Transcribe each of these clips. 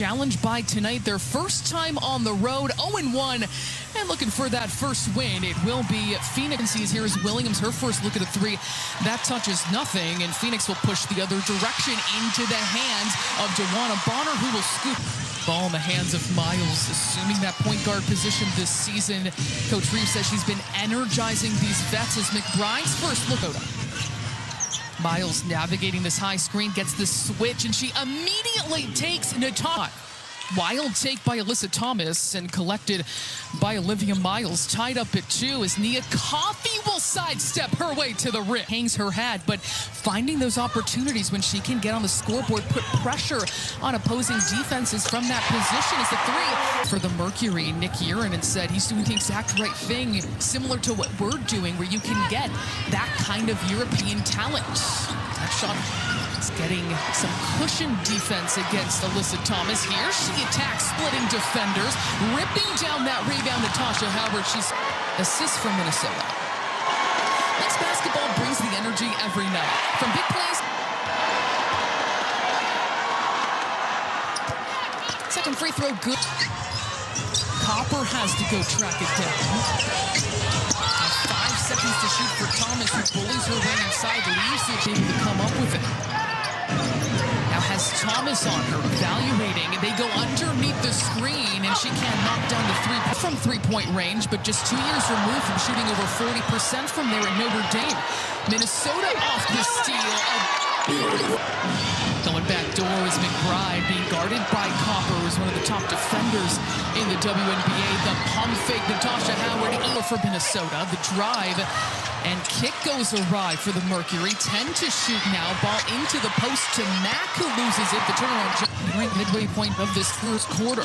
Challenged by tonight, their first time on the road, 0-1, and looking for that first win. It will be Phoenix. Here's Williams, her first look at a three. That touches nothing, and Phoenix will push the other direction into the hands of Joanna Bonner, who will scoop. Ball in the hands of Miles, assuming that point guard position this season. Coach Reeves says she's been energizing these vets as McBride's first look at her. Miles navigating this high screen, gets the switch, and she immediately takes Natasha. Wild take by Alyssa Thomas and collected by Olivia Miles. Tied up at 2 as Nia Coffey will sidestep her way to the rim. Hangs her hat, but finding those opportunities when she can get on the scoreboard, put pressure on opposing defenses from that position is the 3. For the Mercury, Nick Urin said he's doing the exact right thing, similar to what we're doing, where you can get that kind of European talent. That shot is getting some cushion defense against Alyssa Thomas. Here she attacks, splitting defenders, ripping down that rebound. Natasha Howard, she's assists from Minnesota. Lynx basketball brings the energy every night. From big plays. Second free throw, good. Copper has to go track it down. 5 seconds to shoot for Thomas, who bullies her way inside, leaves it able to come up with it. Now has Thomas on her, evaluating, and they go underneath the screen, and she can't knock down the 3 from three-point range, but just 2 years removed from shooting over 40% from there at Notre Dame. Minnesota off the steal. Going back door is McBride, being guarded by Copper, who's one of the top defenders in the WNBA. The pump fake, Natasha Howard for Minnesota. The drive and kick goes awry for the Mercury. 10 to shoot now. Ball into the post to Mack, who loses it. The turnaround right midway point of this first quarter.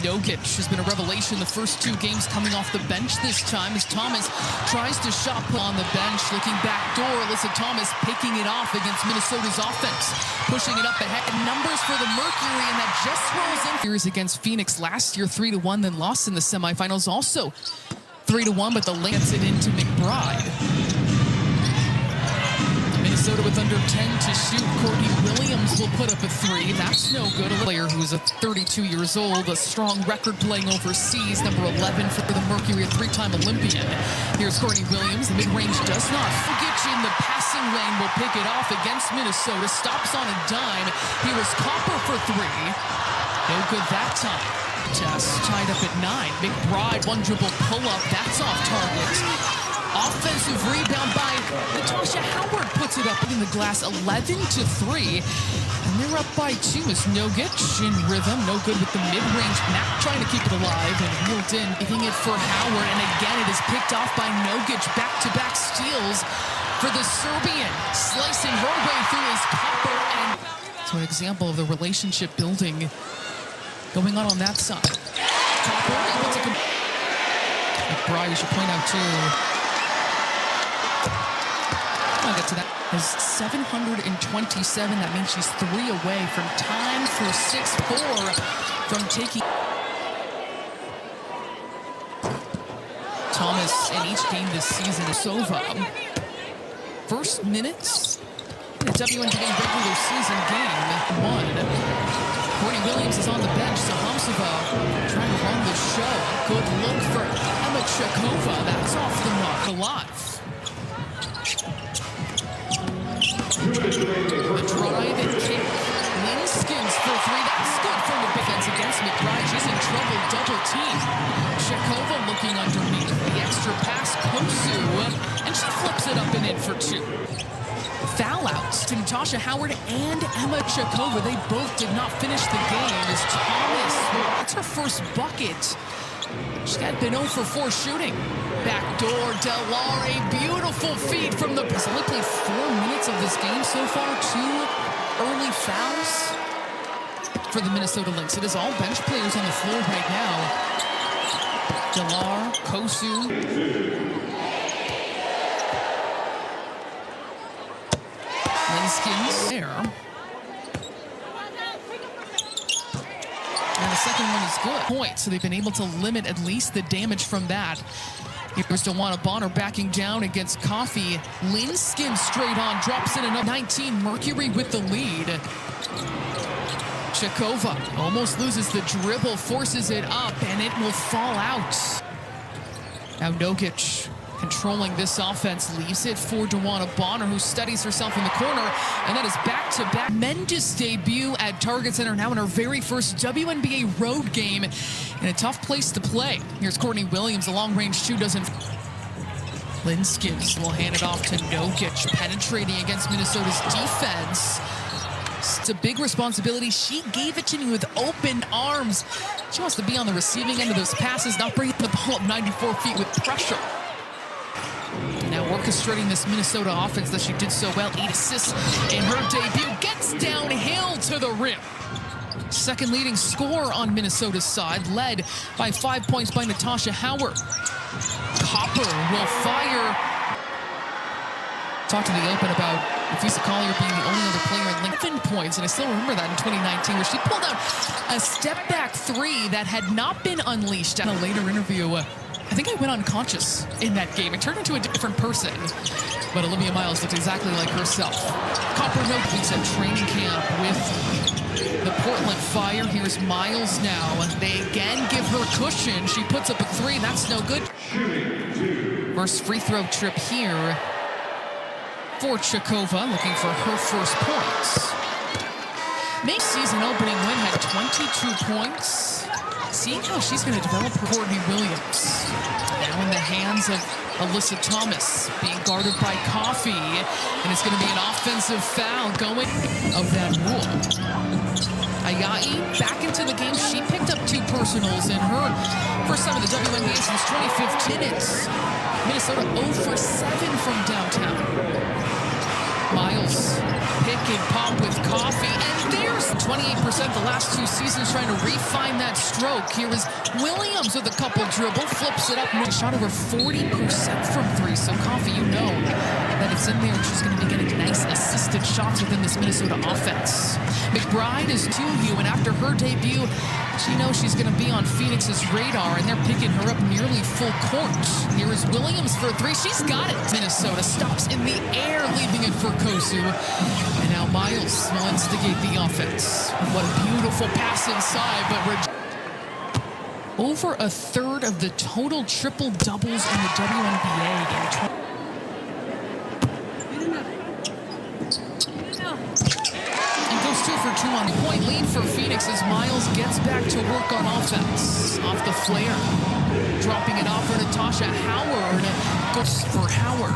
Nogic has been a revelation the first 2 games, coming off the bench this time as Thomas tries to shot put on the bench. Looking back door, Alyssa Thomas picking it off against Minnesota's offense. Pushing it up ahead. Numbers for the Mercury, and that just rolls in. Series against Phoenix last year, 3-1, then lost in the semifinals. Also 3-1, but the Lynx it into McBride. Minnesota with under 10 to shoot. Courtney Williams will put up a 3. That's no good. A player who's 32 years old, a strong record playing overseas. Number 11 for the Mercury, a 3-time Olympian. Here's Courtney Williams. The mid-range does not. Fugic in the passing lane will pick it off against Minnesota. Stops on a dime. Here is Copper for 3. No good that time. Test tied up at 9. McBride, one dribble pull-up. That's off target. Offensive rebound by Natasha Howard, puts it up in the glass, 11 to 3. And they're up by 2 as Nogic in rhythm. No good with the mid-range. Mack trying to keep it alive and wheeled in. Taking it for Howard, and again it is picked off by Nogic. Back-to-back steals for the Serbian, slicing her way through his Copper. And so an example of the relationship building going on that side. Copper able to McBride, you should point out too. I'll get to that. Is 727. That means she's 3 away from time for 6-4 from taking. Thomas in each game this season is Sova. First minutes in the WNBA regular season game 1. Courtney Williams is on the bench, so Hamsova trying to run the show. Good look for Emma Chakova. That's off the mark. Alive. The drive and kick. Lynx skins for 3. That's good from the defense against McBride. She's in trouble. Double team. Chakova looking underneath. The extra pass. Kosu. And she flips it up and in for 2. Foul outs to Natasha Howard and Emma Chakova. They both did not finish the game as Thomas. That's her first bucket. She's got been 0 for 4 shooting. Backdoor, Delare, beautiful feed from the... He's only played 4 minutes of this game so far. 2 early fouls for the Minnesota Lynx. It is all bench players on the floor right now. Delare, Kosu. Linskins there. And the second one is good. Point, so they've been able to limit at least the damage from that. Here's Joanna Bonner backing down against Coffey. Linskin straight on, drops in another 19. Mercury with the lead. Chakova almost loses the dribble, forces it up, and it will fall out. Now Nogic controlling this offense, leaves it for Dewana Bonner, who studies herself in the corner, and that is back-to-back. Tremendous debut at Target Center, now in her very first WNBA road game in a tough place to play. Here's Courtney Williams, a long-range two doesn't. Lynx will hand it off to Nogic, penetrating against Minnesota's defense. It's a big responsibility. She gave it to me with open arms. She wants to be on the receiving end of those passes, not bringing the ball up 94 feet with pressure. Now orchestrating this Minnesota offense that she did so well. 8 assists in her debut. Gets downhill to the rim. Second leading scorer on Minnesota's side, led by 5 points by Natasha Howard. Copper will fire. Talked to the Open about Visa Collier being the only other player in 11 points, and I still remember that in 2019, where she pulled out a step-back three that had not been unleashed. In a later interview, I think I went unconscious in that game. It turned into a different person, but Olivia Miles looked exactly like herself. Copper Nogic at training camp with the Portland Fire. Here's Miles now, and they again give her cushion. She puts up a three, that's no good. First free throw trip here for Chakova, looking for her first points. Make season opening win, had 22 points. Seeing how she's going to develop her. Courtney Williams now in the hands of Alyssa Thomas, being guarded by Coffey, and it's going to be an offensive foul going of that rule. Ayayi back into the game. She picked up 2 personals in her first time in the WNBA since 2015. Minnesota 0 for 7 from downtown. Miles, pick and pop with Coffey, and there's 28% the last 2 seasons, trying to refine that stroke. Here is Williams with a couple dribble, flips it up, shot over 40% from 3. So Coffey, you know that it's in there, and she's going to be getting nice assisted shots within this Minnesota offense. McBride is to you, and after her debut, she knows she's going to be on Phoenix's radar, and they're picking her up nearly full court. Here is Williams for a 3. She's got it. Minnesota stops in the air, leaving it for Kosu. And now Miles will instigate the offense. What a beautiful pass inside, but over a third of the total triple-doubles in the WNBA in goes 2 for 2 on the point. Lead for Phoenix as Miles gets back to work on offense. Off the flare. Dropping it off for Natasha Howard. Goes for Howard.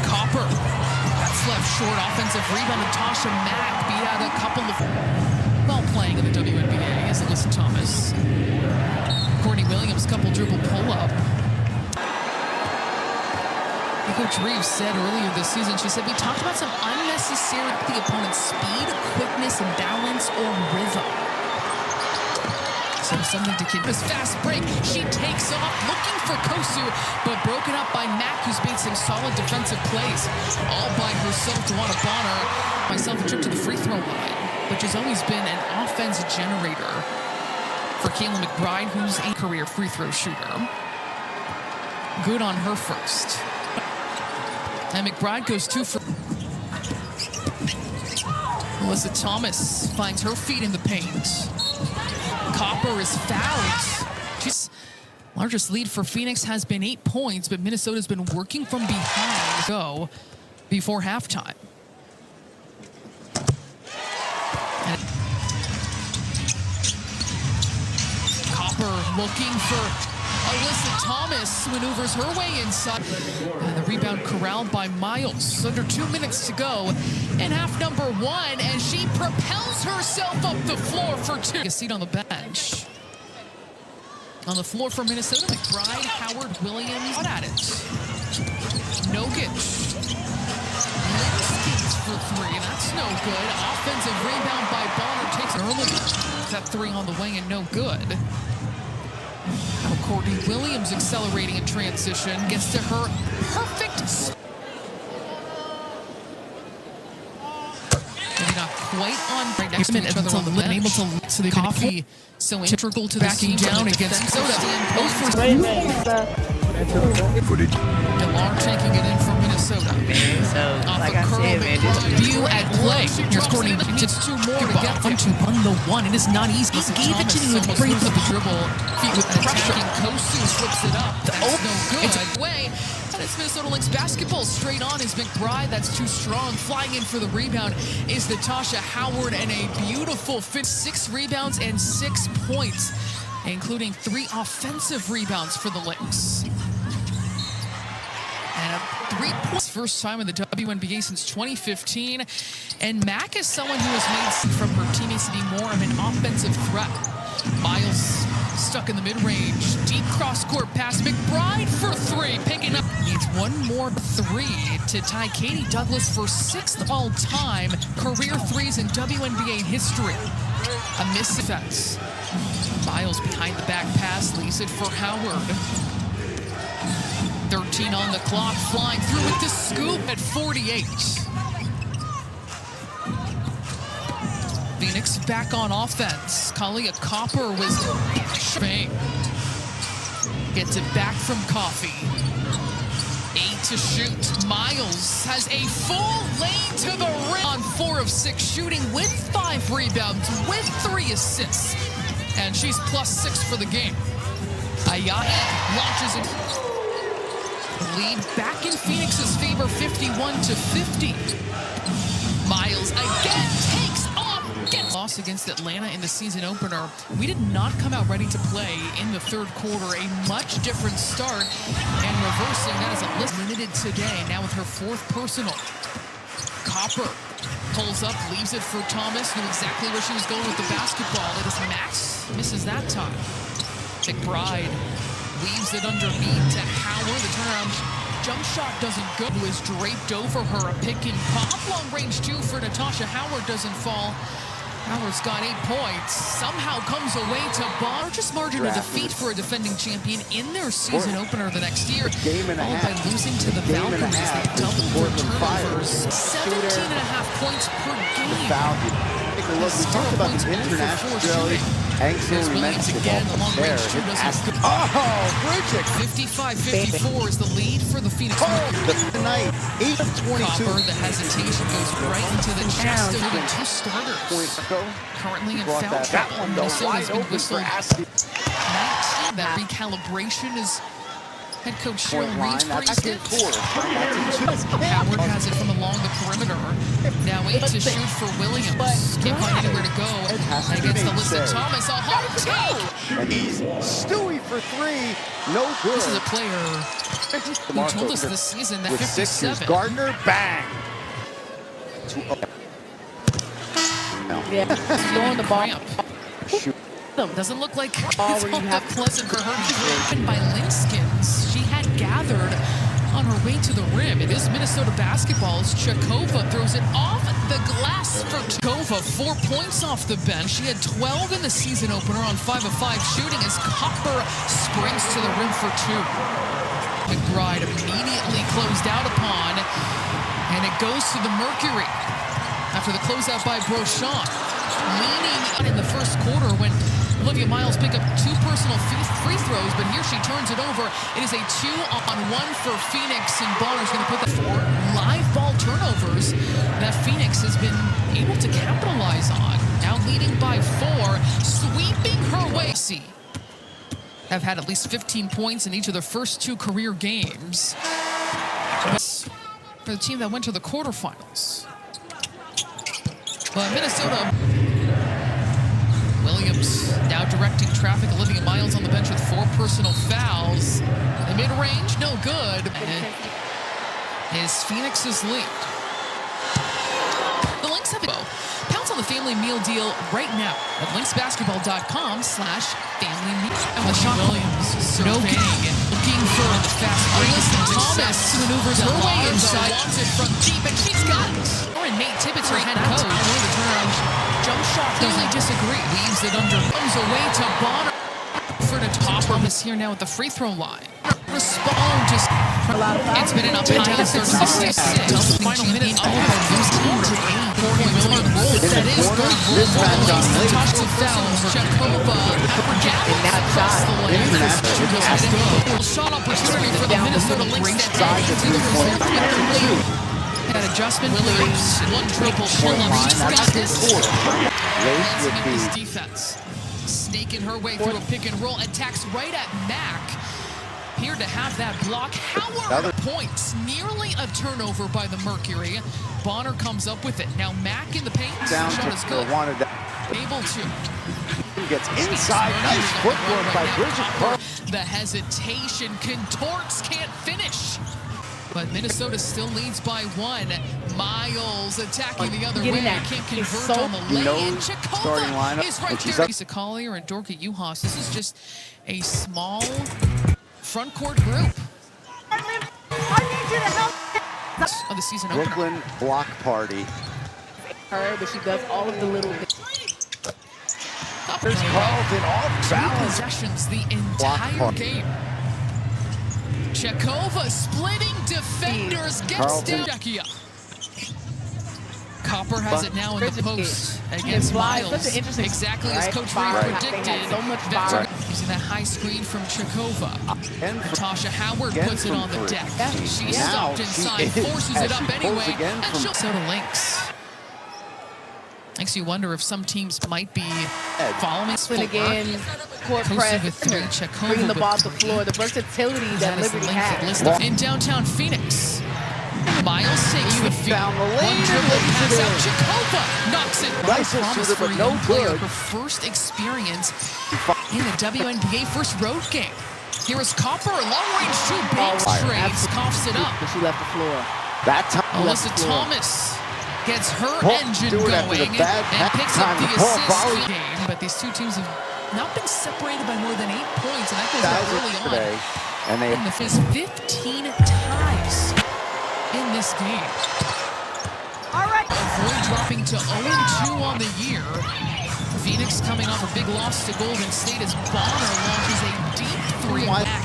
Copper. That's left short. Offensive rebound. Natasha Mack beat out a couple of... Well playing in the WNBA is Alyssa Thomas. Courtney Williams, couple dribble pull-up. Coach Reeves said earlier this season, she said, we talked about some unnecessary the opponent's speed, quickness, and balance or rhythm. So something to keep. This fast break, she takes off, looking for Kosu, but broken up by Mack, who's made some solid defensive plays. All by herself. Dewana Bonner, myself a trip to the free throw line, which has always been an offense generator for Kayla McBride, who's a career free throw shooter. Good on her first. And McBride goes 2 for... Alyssa Thomas finds her feet in the paint. Copper is fouled. She's largest lead for Phoenix has been 8 points, but Minnesota's been working from behind go before halftime. And Copper looking for... Alyssa Thomas maneuvers her way inside. And the rebound corralled by Miles. Under 2 minutes to go in half number 1, and she propels herself up the floor for 2. A seat on the bench. On the floor for Minnesota, McBride, Howard, Williams. Out at it. Nogic. Lynx for 3. That's no good. Offensive rebound by Bonner. Takes early. That 3 on the way and no good. Now Courtney Williams accelerating in transition, gets to her perfect. Maybe not quite on right next to each other on the bench. So they've been so integral to backing down against Minnesota. Footage. DeLar taking it in from Minnesota. Minnesota. So, Off like a I curl, said, man, this view at play. Here's Courtney. Needs two more to get to run the one. It is not easy. He gave it to you with break the dribble. Feet with pressure. Kosu flips it up. That's no good. It's away. And it's Minnesota Lynx basketball straight on is McBride. That's too strong. Flying in for the rebound is Natasha Howard, and a beautiful 6 rebounds and 6 points, including 3 offensive rebounds for the Lynx. And a 3 points first time in the WNBA since 2015. And Mack is someone who has made from her teammates to be more of an offensive threat. Miles stuck in the mid-range. Deep cross-court pass. McBride for 3. Picking up. Needs one more 3 to tie Katie Douglas for 6th all-time career 3s in WNBA history. A missed defense. Miles behind the back pass. Leaves it for Howard. 13 on the clock. Flying through with the scoop at 48. Phoenix back on offense. Kalia Copper was Spain. Gets it back from Coffee. 8 to shoot. Miles has a full lane to the rim on 4 of 6 shooting with 5 rebounds, with 3 assists. And she's +6 for the game. Ayai launches it. Lead back in Phoenix's favor, 51-50. Miles again takes off. Loss against Atlanta in the season opener. We did not come out ready to play in the third quarter. A much different start, and reversing that is a list limited today. Now with her 4th personal. Copper pulls up, leaves it for Thomas. Knew exactly where she was going with the basketball. It is Max. Misses that time. McBride leaves it underneath to Howard. The turnaround jump shot doesn't go. Who is draped over her. A pick and pop. Long range 2 for Natasha Howard doesn't fall. Howard's got 8 points. Somehow comes away to largest margin of defeat for a defending champion in their season opener the next year. Followed by losing to the Valkyries. They doubled their turnovers. 17.5 points per game. Look, we talked about the international Angel, we mentioned again, the long range 2 doesn't. Oh, Bridget! 55-54 is the lead for the Phoenix. Tonight, 8 of 22. Copper, the hesitation goes right into the chest of the 2 starters. Currently in foul trouble. Minnesota's been whistled. 19, that recalibration is head coach Cheryl Reed's praised it. Howard has it from along the perimeter. Now 8 to shoot for Williams. Can't find anywhere to go. Against Alyssa Thomas, a hard take. And he's Stewie for 3. No good. This is a player who told us this season that 57. Gardner, bang. Yeah, throwing the ball. Doesn't look like it's all that pleasant for her. Driven by Lynxkins, she had gathered on her way to the rim. It is Minnesota basketball as Chakova throws it off the glass for Chakova. 4 points off the bench. She had 12 in the season opener on 5 of 5 shooting as Copper springs to the rim for 2. McBride immediately closed out upon, and it goes to the Mercury after the closeout by Brochant. Leaning in the first quarter when Olivia Miles picked up 2 personal free throws, but here she turns it over. It is a 2-on-1 for Phoenix, and Bonner's going to put that 4 live ball turnovers that Phoenix has been able to capitalize on. Now leading by 4, sweeping her way. Have had at least 15 points in each of their first 2 career games. For the team that went to the quarterfinals. But Minnesota, Williams now directing traffic. Olivia Miles on the bench with 4 personal fouls. The mid-range, no good. And it is Phoenix's lead. The Lynx have pounce on the family meal deal right now at lynxbasketball.com/family meal. And with Sean Williams surveying and looking for the fast break. Thomas maneuvers her way inside. Wants it from deep, and she's got it. And Nate Tibbetts, her head coach. The turnaround jump shot doesn't disagree. Leaves it under. Comes away to Bonner. For the Topper is here now at the free throw line. Respond just. It's been an up high 36-6. Final minute of the into 8 points hard roll. That is good roll. Natasha fouls. Chekova. And now Across the lane. International. Shot opportunity for the Minnesota Lynx. That adjustment, please. One triple pull-up. She's got this. Race would Memphis be defense. Snaking her way through a pick and roll. Attacks right at Mac. Here to have that block. Howard points. Nearly a turnover by the Mercury. Bonner comes up with it. Now Mac in the paint. down Shot to is good. wanted. Able to. Gets inside. Nice footwork by Bridget Burke. The hesitation contorts, can't finish. But Minnesota still leads by 1. Miles attacking the other way. Can't convert on the lay-in. Starting lineup. Chekova is right there. Lisa Collier and Dorka Juhas. This is just a small front court group. I need you to help. Of the season opener. Brooklyn block party. her, but she does all of the little things. There's Carlton off balance. Possessions the entire game. Chekova splitting defenders, gets down. Copper has it now in the post against Miles. Exactly as Coach Reed predicted. Using that high screen from Chekova. Tasha Howard puts it on the deck. She's stopped inside, forces it up anyway, and she'll go to Lynx. Makes you wonder if some teams might be following again, court press, bringing the ball to the floor, the versatility that Liberty has. In downtown Phoenix. Miles takes the field. One dribble pass out. Chekova knocks it. Promise for a young player. Her first experience in the WNBA first road game. Here is Copper, long-range shoot, big straights, coughs it up. She left the floor. That time, Alyssa Thomas gets her engine going and picks up the assist game. But these two teams have not been separated by more than 8 points, and that goes back early on. And they have 15 ties in this game. All right. Avoid dropping to 0-2 on the year. Phoenix coming off a big loss to Golden State as Bonner launches a deep three back.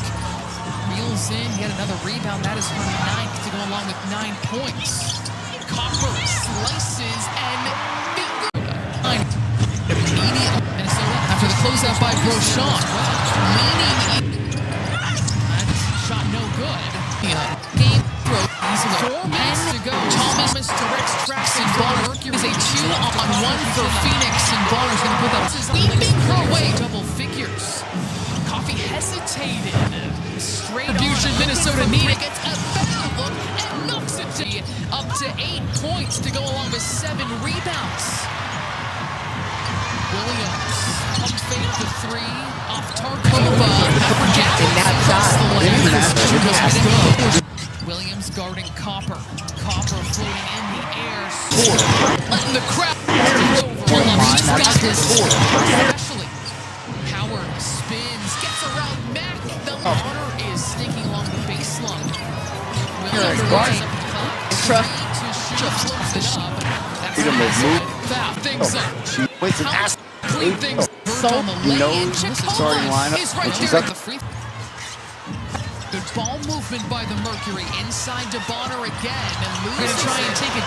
Reels in, yet another rebound. That is her 9th to go along with 9 points. Copper slices and immediate Minnesota after the closeout by Brochon. Leaning in. Shot no good. Game throw. 4 minutes to go. Thomas directs tracks and Bonner. Mercury is a 2-on-1 for Phoenix, and Bonner's going to put that. Weaving her way. Double figures. Coffee hesitated. Straight on. Minnesota needed. Gets a better look and knocks it up to 8 points to go along with 7 rebounds. Williams pump fake to 3 off Tarkova. Williams guarding Copper. Copper floating in the air. Letting the crowd pull up. She's got this. Especially Howard spins, gets around Mac. The Bonner is sneaking along the baseline. Williams things up. Clean things on the lane. Starting lineup. Is right there at the free. Good ball movement by the Mercury. Inside to Bonner again. And Lou's going to try and take it.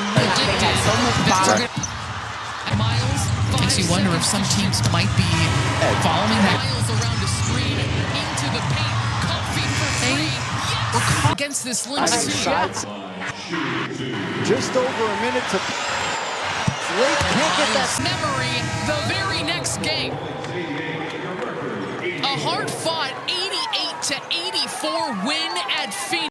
Miles. Makes you wonder if some teams might be following that. Miles around the screen. Into the paint. Coffee for 3. We're against this Lynx. Just over a minute to can't get that memory the very next game. A hard-fought 88-84 win at Phoenix.